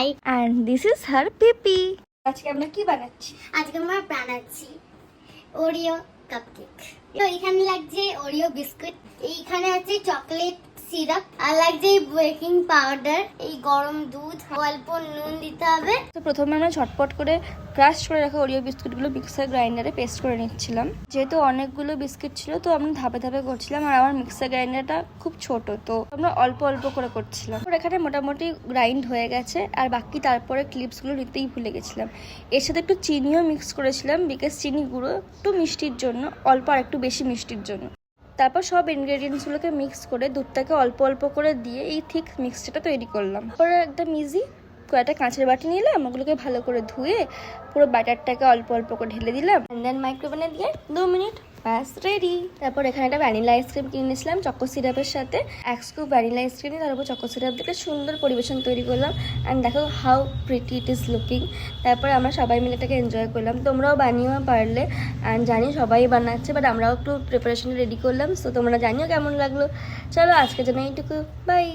High and this is her pipi. আজকে আমরা কি বানাচ্ছি? আজকে আমরা বানাচ্ছি ওরিও কাপকেক। তো এখানে লাগছে ওরিও বিস্কুট, এইখানে আছে চকলেট সিরাপ, আর লাগছে বেকিং পাউডার, এই গরম দুধ, অল্প নুন দিতে হবে। তো প্রথমে আমরা ঝটপট করে ক্রাশ করে রাখা ওরিও বিস্কুটগুলো মিক্সার গ্রাইন্ডারে পেস্ট করে নিচ্ছিলাম। যেহেতু অনেকগুলো বিস্কিট ছিল তো আমরা ধাপে ধাপে করছিলাম, আর আমার মিক্সার গ্রাইন্ডারটা খুব ছোট, তো আমরা অল্প অল্প করে করছিলাম। তো এখানে মোটামুটি গ্রাইন্ড হয়ে গেছে, আর বাকি তারপরে ক্লিপসগুলো নিতেই ভুলে গেছিলাম। এর সাথে একটু চিনিও মিক্স করেছিলাম, বিকজ চিনি গুঁড়ো একটু মিষ্টির জন্য, অল্প আর একটু বেশি মিষ্টির জন্য। তারপর সব ইনগ্রেডিয়েন্টসগুলোকে মিক্স করে দুধটাকে অল্প অল্প করে দিয়ে এই থিক মিক্সচারটা তৈরি করলাম। পরে একদম ইজি কয়েকটা কাঁচের বাটি নিলাম, ওগুলোকে ভালো করে ধুয়ে পুরো ব্যাটারটাকে অল্প অল্প করে ঢেলে দিলাম, দেন মাইক্রোওভেনে দিয়ে 2 মিনিট, ব্যাস রেডি। তারপর এখানে একটা ভ্যানিলা আইসক্রিম কিনে নিয়েছিলাম চকো সিরাপের সাথে, 1 স্কুপ ভ্যানিলা আইসক্রিম তার উপর চকো সিরাপ দিয়ে সুন্দর পরিবেশন তৈরি করলাম। অ্যান্ড দেখো how pretty it is looking. তারপরে আমরা সবাই মিলে এটাকে এনজয় করলাম। তোমরাও বানিও পারলে, অ্যান্ড জানি সবাই বানাচ্ছে, বাট আমরাও একটু প্রিপারেশন রেডি করলাম। সো তোমরা জানিও কেমন লাগলো। চলো আজকের জন্য এইটুকু, বাই।